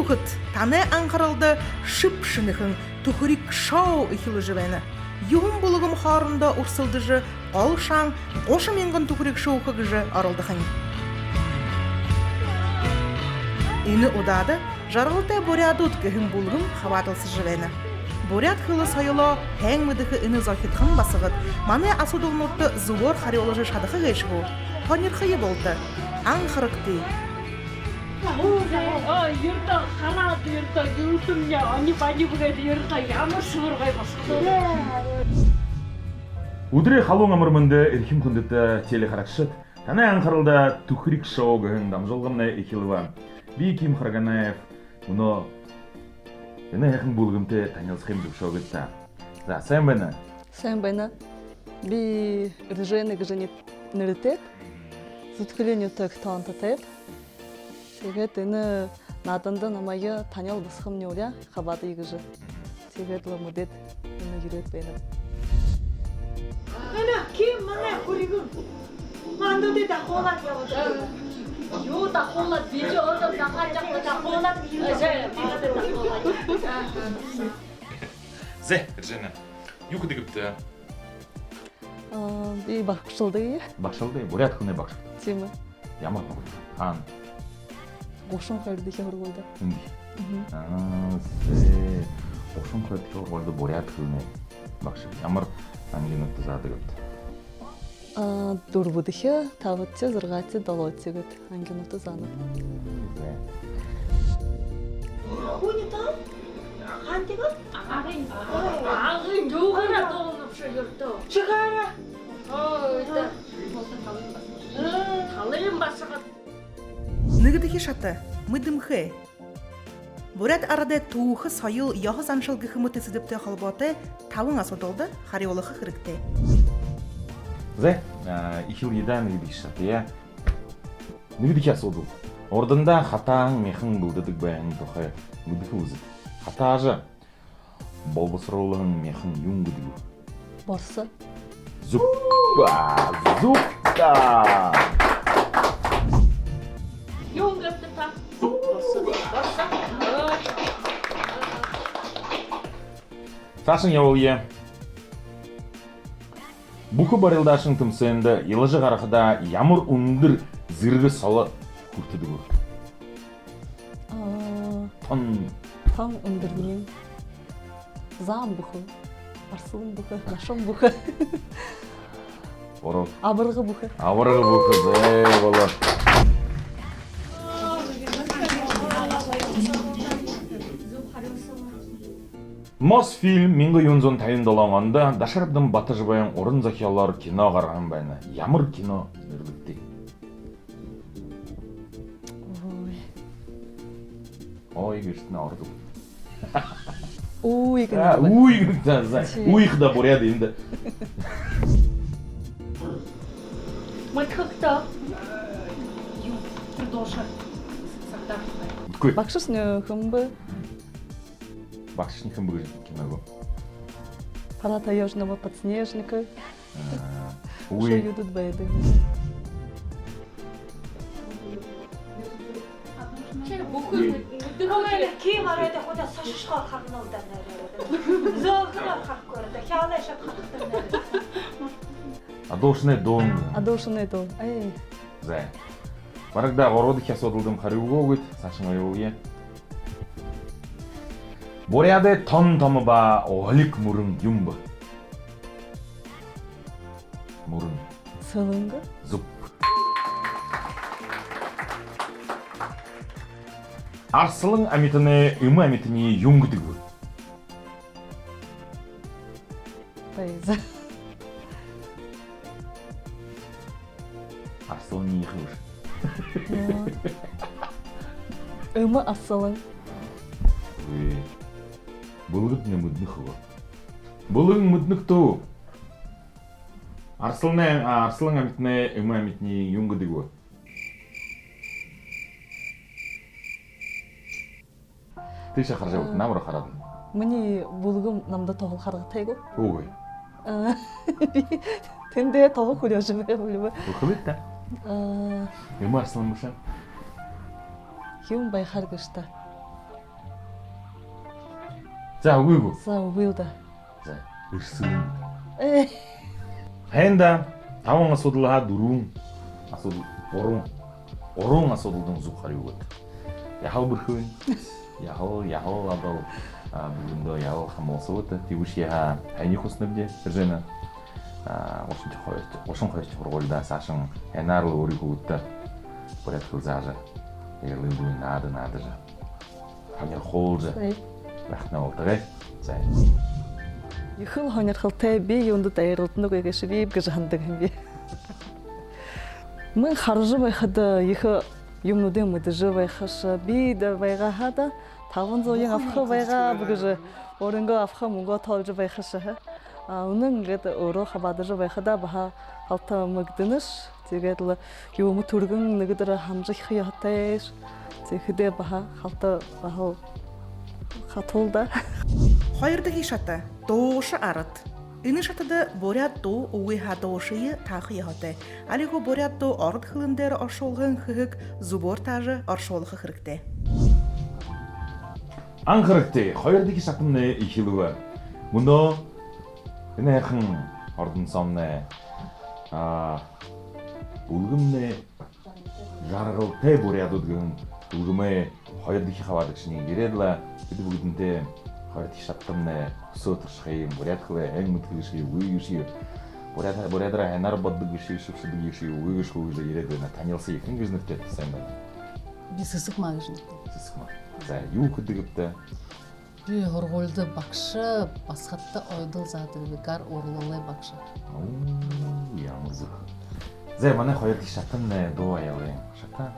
ухыт, таны аңқарылды шып-шынықын тухырик шау ихилы жывені. Юғым бұлығым харында урсылды жы, ол шаң, ошы менгін тухырик шау қығыжы арылды қани. Ини удады, жарғылтай боряды ұткіхін бұлығым хаватылсы жывені. Боряд хылы сайылы хәң мүдіхі ини захитхын басығыд, маны асудылмытты зуор хариолыжы шадықы ғайшығы. Хонирхайы болды, аңқырықты. Ерді қарады, ерді юртымне, они панибығайды ерді ямыр шығырғай басықты. Удыры халуң амырмынды ирхим күндітті теле қарақшыт, таны аңқырылда тухрик шоуғын дамжылғымны екіліва. Би Ким Харганаев, уно ene yakın bulgumte tanılsın bir şey oldu. Da sen bana. Sen bana bir рождение гженит неритет. Зутхление так тантатет. Тэгээд энэ наданда намайг танял босхом нёря хабат игж. Тэгээд л модэт энэ гэрет байна. Ана ким манай хүригэн. Мандууд да хоолат яваад. Юу да хоолат видео ордог дахаажах да хоолат. Зе, Жена. Юу гэдэг вэ? Би багшилдаг. Багшилдаг. Бурят хүнээ багш. Тийм. Ямар баг? Хаан. Гошон хайрдаг хөргөлдө. Зе. Гошон хайрдаг хөргөлдө бурят хүнээ багш. Ямар ангинут заадаг вэ? Дурбудихе тавтче зыргати долоцегет ангинут заана. Зе. Хуни там? Хантига? Агын юугара тоонуп шөгөртөө. Чигара. Да. Талын басыгат. Нигдихи шаты, мыдымхы. Бурят арада туухы сайыл яхыз аншылгы хымыты сыдыпты халбаты талын асудылды, хариолықы хырыкты. Зе, ихил едан нигдихи шаты, я. Нигдихи асудыл. Ордында хатаң мехін бұлдыдық баян тұқы мүдікі өзі. Хатажы болбысырылығын мехін юңгыдығы. Борсы. Зуппа! Зуппа! Юңгыпты та. Борсы. Сашын яуыле. Бұқы барылдашын тымсынды елыжы қарақыда ямыр ұндыр зіргі салы күртіді көр. Там өндірген. Зам бұқы. Арсылым бұқы. Нашым бұқы. Абырғы бұқы. Абырғы бұқы. Зәй болар. Мосфильм Минго Юнзон тайындаланғанда Дашарабдың баты жыбайын орын закиялар кино қарған байына. Ямыр кино нүрлікті. Ой, гүрстін ауырды. Уй, гүрстін. Уй, гүрстін. Уйқы да боряды енді. Мытхықта. Продолжай. Көй. Бақшысыны хүмбі. Бақшысыны хүмбі кино. Пара таежного подснежника. Уй. Что едут байды. Дөрөөлө ким арайда хода сашышка хагналдан нэрэ. Зоохна хагкорда хяалаша хагтан. Адошны дон. Адошны дон. Ай. Зэ. Барагда ороды хясодылдым харыуго гыт сашын ойуе. Боряды тон томыба оғылик мұрын юмбы. Мұрын. Сылыңғы. Зуп. Арсылың амитыны, ымы амитыны юңгыдығы. Байза. Арсылың не иқы ұш? Ымы асылың. Бұлғыт не мүднік ұғы. Бұлғың мүднік тұу. Арсылың амитыны, ымы амитыны юңгыдығы. Ты ще қаржа өтін, намыры қарадың? Мені бұлғым намда тоғыл қарғытайғы. Ой. Тенде тоғыл көрі жібе өлібі. Бұқылыт та? Ымы арсылың бұша? Юм бай қарғышта. За үгүй. За үгүй да. За ирсэн. Э. Хэнда 5 асуудал 4 асуудал 3 асуудалдан зүг харъя гэдэг. Яхаа бүрхүүн. Яхаа одоо бүгдөө яхаа хамаасууд тийвшиха хайних уснавдэ зэрэнэ. Ушин хоёр сургуульдаа саашин ханаар л өөрийнхөө үдэ порядку заажа. Ярлын наадаж. Ханьяр хоолж. Бахнаа удаа. За. Ихэл хоньорхолтой би юунд дайралднаг гэж шивib гэж хандаг юм би. Мөн харж байхад их юмнуудын мэдэж байхаш би да байгаа хада 500-ийн авах байгаа гэж өөрөнгөө авах мөнгө тоолж байхаш. Үнэн ингээд өөрөө хаваадаж байхада баха халтаа мэгдэнэш. Тэгээд л юм түргэн нэгдэр хамжих яатай. Тэгэхдээ баха халтаа баха хатуулда. Хоёр дахь шата дууш арат. Энэ шатада бурят дуу үгүй хадууши таах яатай. Алихо бурят дуу орд хилэн дээр оршуулган хэг зүбор тааж оршуулах хэрэгтэй. Анхаарахтай хоёр дахь шатны ихлэв. Мөнөө энэ яхан ордон сомны бүлгэмнэ жаргалтай бурядууд гэн бүлгэмээ хоёр дахь хаваад гшний гэрэл бид бүгдэнтэй хоёр дахь шатны өсөөтөршхий бурядхлаа эн мэдхийшгүй үеийшгүй бурядраа ханаар боддог биш шившдэг үеийшгүй гэж яриад байна. Танилцсан ихэнх гэж нэртэй сайн байна. Би сэсэг маа гэж нэг. Сэсэг маа. За юу гэдэг вэ? Би хоргуулды багш басхатта ойдол заадаг би гар урлалай багш. Ямар зүг. За манай хоёр дахь шатны дуу яваа. Шата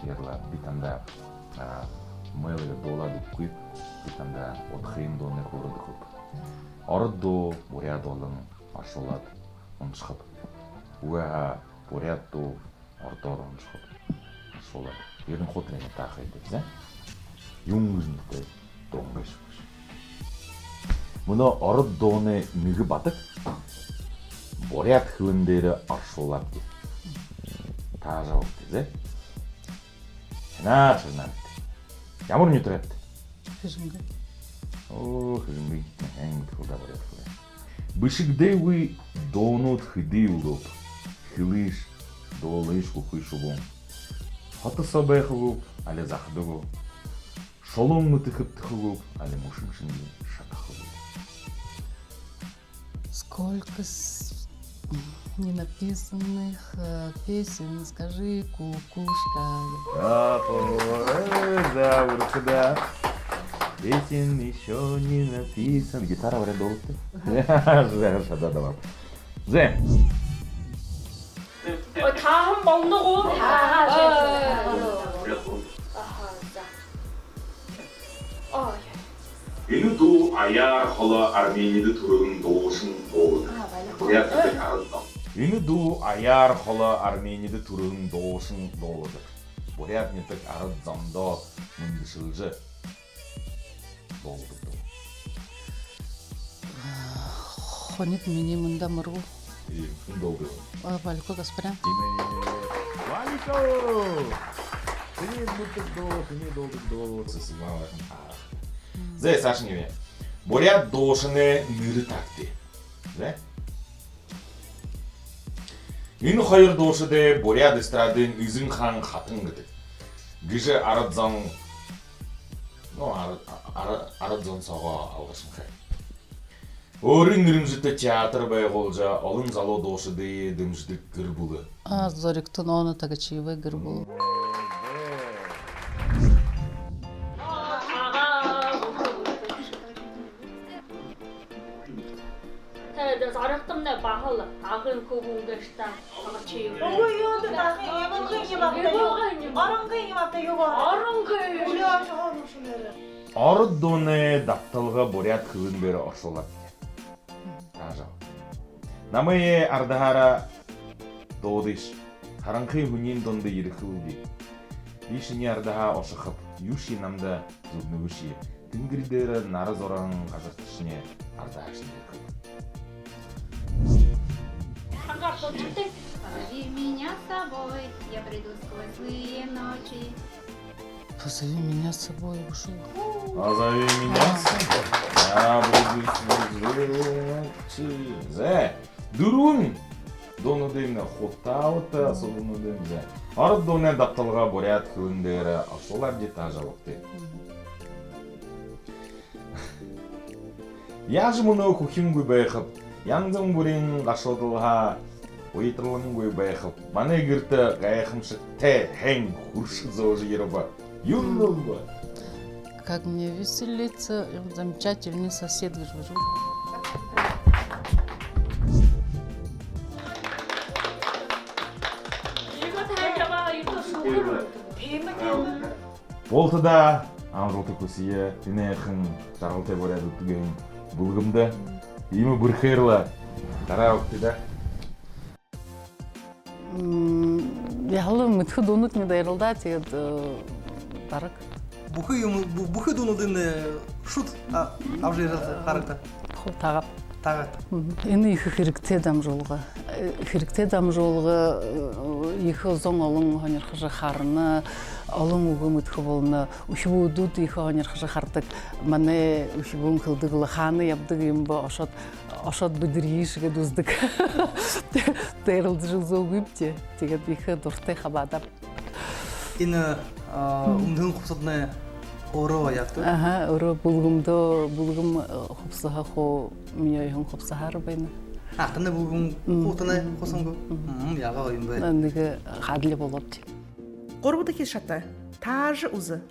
ярла би танда мэлэг дуулаад үгүй. Би танда удахын дууны хурд хөп. Орд дуу буряд болон оршуулад уншихад. Үгээ буряд дуу ордоор уншихад. Оршуулад. Ер нь хутрын таах байдаг зэ. Юм гэнтэй дуу гэж. Мөнөө орд дууны нэг бадаг. Буряд хөвөн дээр оршуулад. Таажаа өгдөө зэ. Наач. Ямар нүтрээд? Хэжмэг. Хэжмэг. Хэнг худаа буряд. Бишигдэви доонууд хэдий өгөв. Хилиш доолиш хөхөшгөө. Хотосоо байх өгөв, але захдаг өгөв. Шолон мөтөхөв өгөв, але мушимшин шатах өгөв. Сколько ненаписанных песен, скажи, кукушка. Да, уркада. Песен еще не написан. Гитара варя долго. Да, давай. Зе. 다한 먹는 거. Энэ дуу аяар холо Арменид төрөн дуушин бод. Буряттай харагдав. Энэ дуу аяар холо Арменид төрөн дуушин бод. Бурятнитэг ард замдоо мөндөшөлж болдог. Хонит минимум да моргу. Долго. Валько госпря. Валико! Ты не долго сесмала. Зэ сашниве. Бурят дуушны нэр тагтээ. Зэ. Энэ хоёр дуушид бурят эстрадын Эзэн хаан хатан гэдэг. Гişэ ард зам ард зам сого алгашин хай. Өөрийн нэрмжтэй театр байгуулж олон залуу дуушид дэмждэг гэр бүл. Зориктон оны тагачивэ гэр бүл. Зарахтамна бахал агын көбүнгэшта агачи. Ого юунд дахи ямалгын явахта юугаа. Оронгүй. Ули ашаа нүшнээр. Орд дууны давталга бурят хөвөндөр оршуулад. Таажаа. Намайг ардахара доодиш харанхын хүний донд ирэх үгүй. Ишний ардахаа ошоход юуши намда зүгнөвши. Тэнгэр дээр нар зорон газар тушны ардахааш ирэх. Зови меня с собой, я приду сквозь злые ночи. Позови меня с собой, ушел. Позови меня с собой. Я буду служить. Зе, дурун. Дону деймне хоттауты, особенно деймзе. Арып доне дапталга бурят күндері, ашолар жета жалықты. Яжы мұны көкім көй байқып, янзың бүрен қашылдылға, ойытырлың көй байқып, маны кірті ғайқымшық тә хәң хұршы зоожы еріба. Юрныл ба. Как мне веселиться, замечательный сосед живу. Болтыда аңғылты көсие, тіне қың жарғылтай боряды түген бұлғымды. Емі бір қайырлы қара өкті Яғылы мүткі донут не дайрылда, тегед барық. Бухы донудын шут авжирасы қарықта. Қол тағап. Тағат. Енді екі хирікте дам жолға. Хирікте дам жолға екі зоң олың ғанер қыжы қарыны, олың ұғы мүткі болыны, үшібі ұдуд екі ғанер қыжы қартық. Мане үшібі ұңқылдығылы қаны ябдығы ембі ошат бүдірейшіге дуздық. Дайрылды жыл зоғы үпте, тегет екі дұрттай қабадап. Ені ұмдығын құпсатына оро яқты? Ага, оро бұлғым құпсыға қо мейойын құпсығары байны. Ақтыны бұлғым құтыны қосыңғы? Яға ойын бай. Әндігі қадылы болапты. Qorbuda keshata, tajı uzı.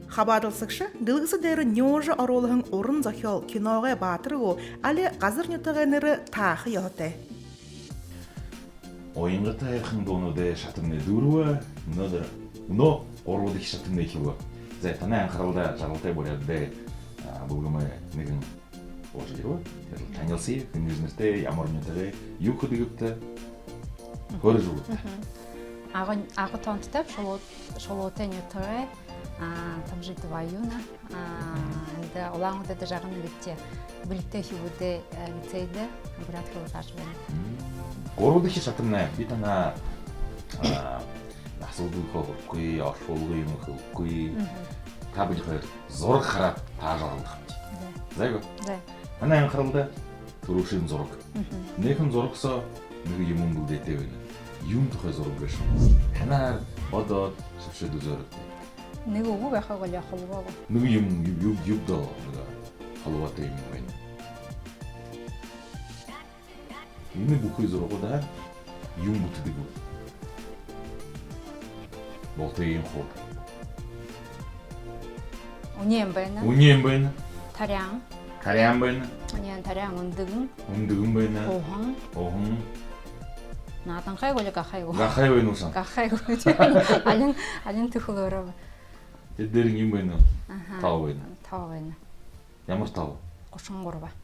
Xabadılsıkşı, dılgısı deri nyoji arolığın orun zahyol kinoğa batırı o, ali qazır nютағаныры tağı yohte. Ойынғы тайқын доныды шатымны дұруы, мұны орудық шатымны екеуі. Зайтаны аңқырылда жарылтай боряды бұлғымы нігін ожы деруі. Тәңілсі, күнізінізді, ямар нютағы, юқы дүгіпті, көрі жуы. Ағы тонтытып, шолуты нютығы, там житы ваюна. Олаң өтеді жағыны бітте. Білікті хюбуды лицейді, бұрат қылысаш бәні. Орудық шатымны бітана Насылды қылқый, ашолғы емі қылқый, табыл қайыр зорық қарап тағарылдық. Зай көп? Зай. Ана аңқырылды, тұрушын зорық. Некін зорықса, мүгі емін бұл дейте өйні. Юм тұқай зорық бешін. Ханар, одот, шыпшыды зорықты. Негі ұғы бәқі ғылия қылуға ғой. Мүгі емін юбда қалуаты емін өйні. Емі бұқый зорығы да, юм бұтыды көп. Болты ең қор. Унен бәйні. Унен бәйні. Таряң. Таряң бәйні. Унен таряң үндігін. Үндігін бәйні. Оғын. Оғын. Натын қай ғылі қақай ғой. Қақай бәйні ұшан. Қақай ғой. Алин түхілі ұры. Теддерің ең бәйні. Тау бәйні. Тау бәйні. Ямар тау? Қошын ғұрба.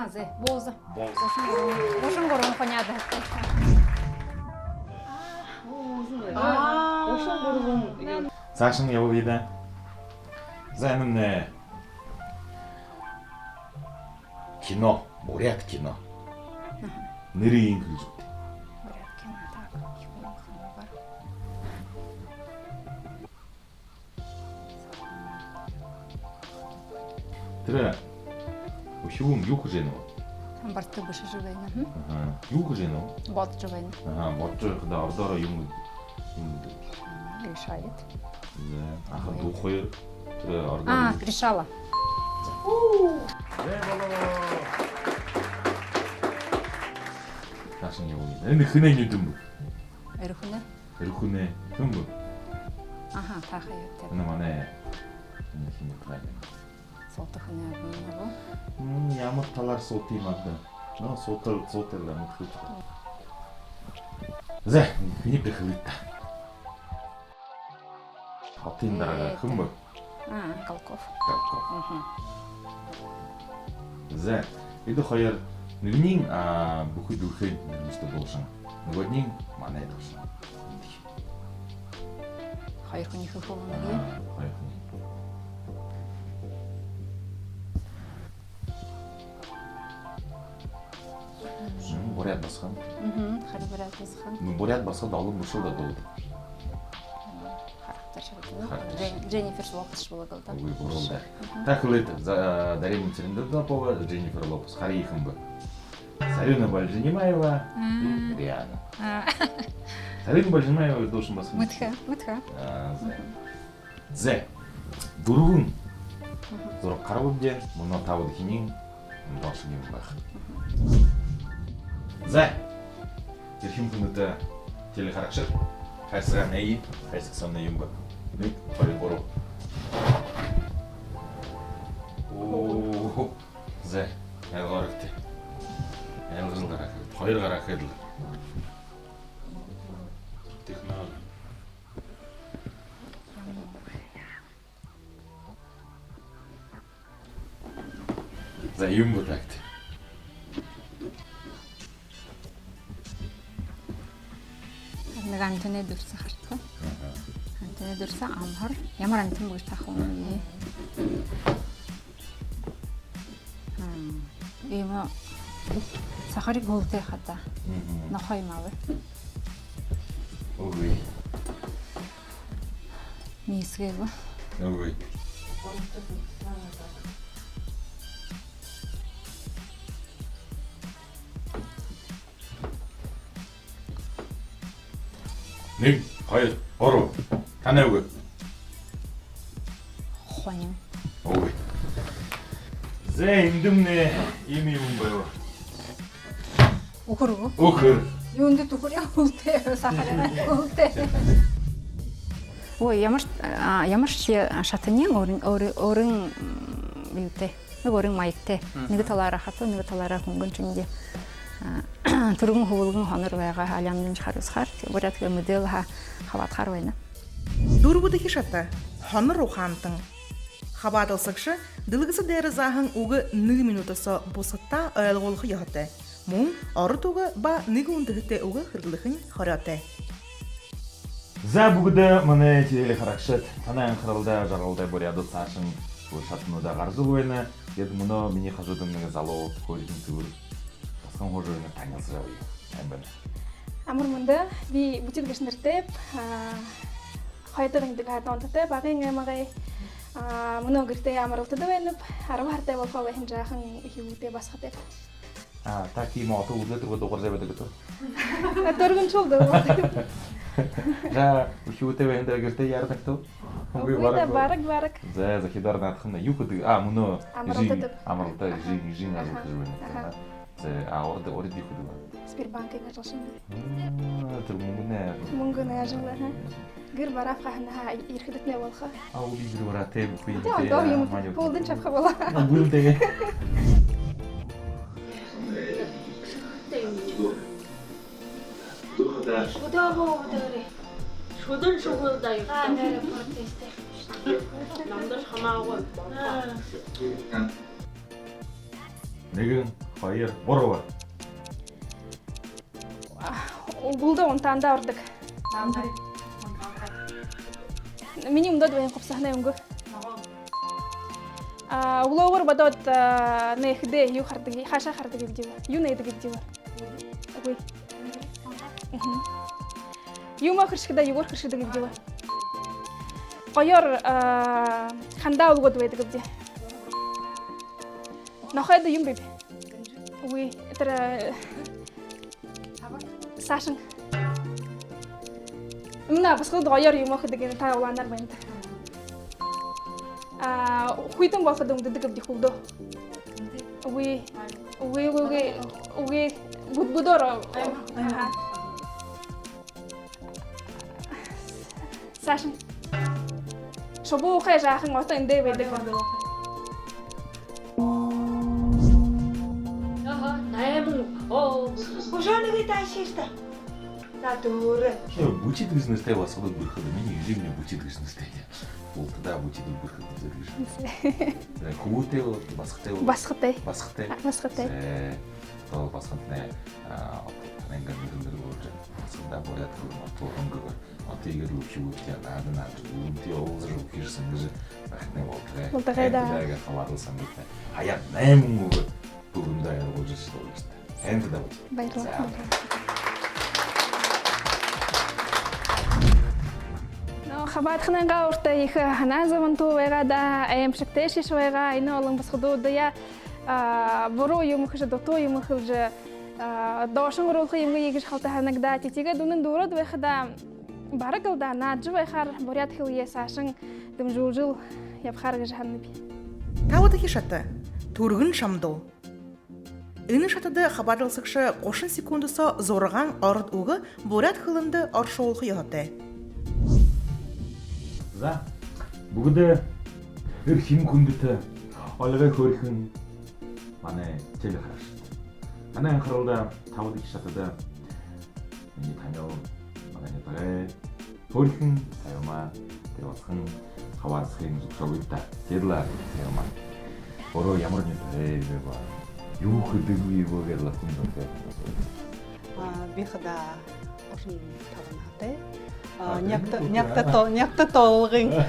Зе, бозы. Қошын ғұрын қоняды. Сашын ебі бейді. Зайнымне кино, бурят кино. Нері ең күл жүкті. Тірі, үшігім юқы жені о. Барты бұшы жывайны. Юқы жені о. Бот жывайны. Бот жойқыда ардара юңы. Решает. Аха дұқойыр. Тірі ардара. Решала. Сашын ебі бейді. Әнді қынай нүтім бұл. Әріхуны? Әріхуне кім бұл? Тақы еттер. Әні мане. Әнді кеме қырайын. Солтықыны әбіні бұл. Ямар талар солтайым ады. Солтайлар мұтқыл тұқы. Зә, не приходит-то? Алтайындарға кім бұл? Колков. Зә, еді қойыр, нүгінен бүхі дүрхен нүгісті болшын. Нүгінен мана едіқшын. Хайырхын екі қолыны бейін. Хайырхын. Бурят басқан. Халі бурят басқан. Бурят басқа да алым бұшыл да долды. Характер. Дженнифер Лопес болголда. Ой, бурулда. Так лыт за Дарину Цилиндрапова, Дженнифер Лопес, Харихамбы. Сарина Бальжинимаева и Риана. Сарина Бальжинимаева должен вас Мытха. Зе. Дурун. Зорок карабыбде, муно табыды хинин, дошынин бах. Зе. Ерхим күнді телехаракшыр. Хайсыға нәйі, хайсық сон нәйім бі. Нүк, қой бору. Ооо. Зе. Әл ғарықты. Әл ғыл ғарақы. Қойыр ғарақы еділі. Технология. Зайым бұ тәкті. Нэг антене дурса хартаа. Антене дурса амхар. Ямар антен бүгд тахын юм. Има сахарыг голтой хата. Нохой мавы. Ой. Мисгэв. Ой. Нэг, хоёр, гурав. Танай үгүй. Хоним. Ой. Зэ имдэмнэ ийм юм байв. Өхөр. Өхөр. Юунд түхэр явуултай сахараа явуултай. Ой, ямар шатны өөрийн юутэй. Нэг өөрийн маягтай. Нэг талаараа хатуу, нэг талаараа хөнгөн чиндээ. Түргэн хөвөлгөн хонор байгаа халямдын харуусгаар бурятга модель хаваатгаар байна. Дурбуды хишата хонор ухаантан хабадалсагшы дылгысы дәрі захан уғы 1 минутасы бусытта ойлголхы яхаты. Мун орыт уғы ба 1 үндігіте уғы хыргылыхын хораты. За бүгді мұны телехаракшыт. Танайын қырылда жарғылдай буряды сашын шатынуда ғарзы бойына. Еді мұны мені қажудымның залу көрген түгір. Басқан қожуыны таңылсы жауы. Әмбіні. Амурмунда би бутит гашныртеп хайдагынды гадонтате багын ямагай муну гэртэ амралтады байнып арвартай болхоо бахан жаахан хивүүтэй басхатеп. Так ийм ото үлдээ түргөө дугаар забадаг гэдэг. Дөргөн чулды. За хивүүтэй бахан дээр гэртэ яардаг туу. Бараг. За захидар наадхна юу гэдэг муну амралтай жин ажил гэж байна. За орд юу гэдэг. Сбербанкыг ажигласан. Тэр мөнгөний ажиглаа. Гэр бараах хана ирэхлэтнэ болох. Би гэр бараатай бүхий. Одоо юм полдын чавха болоо. Бүлдээ. өдөөрэй. Шүдэн шүгүүдээ юу. Нэрэ протест. Намдар хамаагүй. Нэгэн, хоёр, гурав. Булда унтаанда ордог. Миний өмдөд байна говсахнаа өнгө. Улоогор бодоод нэхдэ юу хардаг, хаашаа хардаг гэж юу. Юу нээдэг гэж юу. Үгүй. Юу махэршгдэ юу хөршгдэ гэж юу. Гоёр хандаа улгод байдаг гэж. Нохойд юм бэ? Үгүй, тэр Сашин. Мна басгад гоёр юм охдаг энэ та улаанаар байна. Хуйдан болоход өмдөдөг гэдэг хөвдөө. Үгүй будбудор. Сашин. Шобоо хай жаахан ото эндээ байдаг. Ужааныг таашааштай. За дөрөв. Бүчид бизнестэй басгад бүрхэд миний ирэмний бүчид бизнестэй. Ултдаа бүчид бүрхэд зэрэг. Хүүтэй басхтай. То басхтай. Танайган нэрээр болж басхтаа бояд хөрмөөр отыгэр өвчүүтэй нааднаад үнтэй уулзар өгсөн гэж байхны болтой. Яг хаваалсан мэт. Хаяа 8 мөнгө бүгдээ явуулж шүү дээ. Энд даа. Баярлалаа. хабат хнанга урта их хана заманту вега да эмшектеши швега ина олон басхуду да я боро юм хже дото юм хже дошын рулхы юм егиш халта ханагда титига дунын дурад вехда баракалда наджу вехар борят хил есашын дымжужил япхар гжанныби. Тауды хишаты. Тургын шамдол. Ины шатыды хабарласыкшы қошын секундысы зорған арыд уғы борят хылынды аршолқы яғаты. За, бүгді эрхим күндіті алға көрікін мане теле қарашыды. Ана анқырылда тауды хишатыды мені танял мане көрікін айыма телосқын хабарсықын жұқшауытта деділар айыма. Боро ямар не ба. Юхы дыгы его верла күндіті. Бихада ошын табанаты. Някта толғын.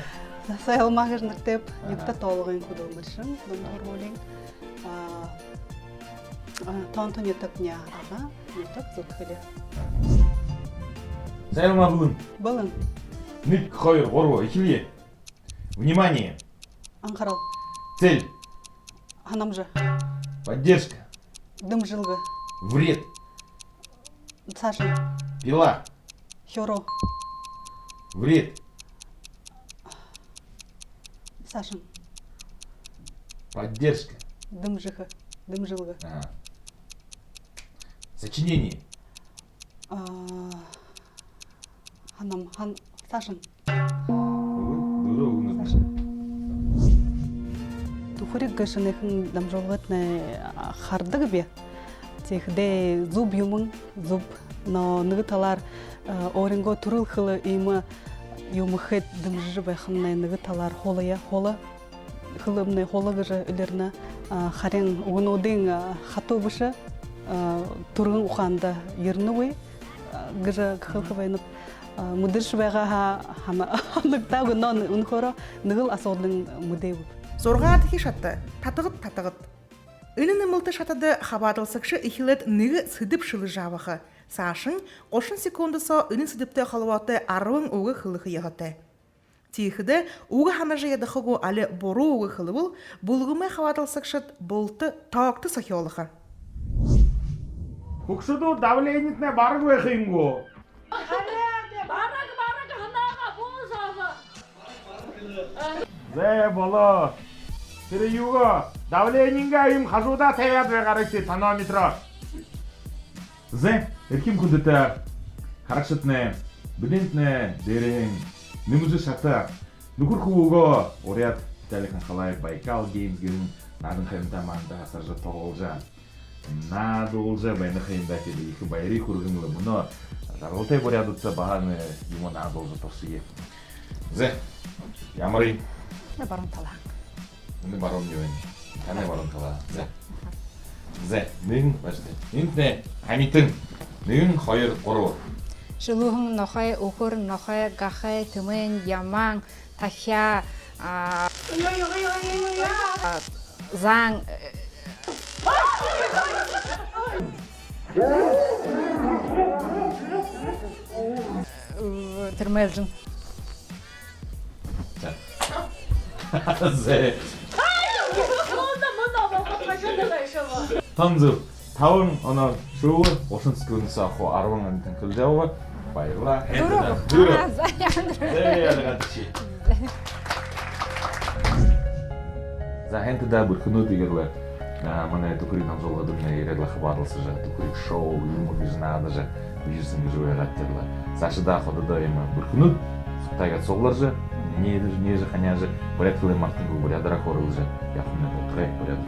Сайылмағыз нүктеп, някта толғын күділміршін. Бұндар болың. Тонты нетіп не аға, нетіп зүтхілі. Сайылма бұлын. Бұлын. Ник хайыр горво икилие. Внимание. Анқарал. Цель. Ханамжы. Поддержка. Дым жылғы. Вред. Сашын. Пила. Херо. Вред. Сашын. Поддержка. Дым жығы. Дым жылғы. Сочинение. Сашын. Тухурик гашынықын дамжолғытны қардығы бе. Техде зуб юмын, зуб, но нығыталар орынго турыл қылы имы юмықет дымжы байқымны нығыталар холыя, холы. Қылымны холы ғыры үлеріні қарен ұғынудың қату бұшы турғын ұқанды еріні өй. Ғыры қылқы байынып мұдыршы байға анықта ғынан ұнқоры нығыл асолдың мұдей өп. Зорға аты хишаты. Татығыт. Үнін ымылты шатады хабадылсықшы ихилет ныгы сыдып шылы жавықы. Сашын қошын секундысы үнін сыдыпты қалуаты арвың оғы қылықы яғаты. Тиіхіді оғы хамажы едіқығу алі бору оғы қылы бұл, бұлғымай хабадылсықшыт бұлты тауқты сахиолықы. Көкшіду давленетіне барғы өйхеймгі. Барак ханаға бұл жағы. Зе боло. Юго, давлениенге им хажуда таяд вегаректи тонометра. Зе, эрким күндіті қарақшытны, бүдентні, дерен, нымызы шаты, нүкір құуғы орят Виталий Ханхалаев Байкал Геймс гүн надың қайымда маңда асаржы тоғылжа. Нады олжа байны қайымда кеді екі байри құрғынлы мұны жарғылтай борядытса бағаны ему нады олжа тоқсы еп. Зе, ямыры. Не барон тала. Не барон не вен. Кане барон тала. Зе, нын башты. Нынтне хамитын. Нын хайыр қору. Жылуғын нохай, ұқыр, нохай, ғақай, түмен, яман, тахя, заң. Түрмелжін. Зе. Танзу. Тавын она шоу ошын скүнсі ақу арвың әнтін күл жауы. Байырла. Дұры. Зе, әліғатыши. За хэнтыда бүркіну дегерлі. Мана түкірін амжолғадың ереглі қыбарлысы жа. Түкірік шоу, юмор бежінады жа. Бежісін бежуе ғаттерлі. Сашыда қодыда ема бүркіну. Сұқтайға соғылар жа. Не же ханя же. Поряд кылы мартын бұл порядырақ орыл жа. Яқымны болтығай поряд.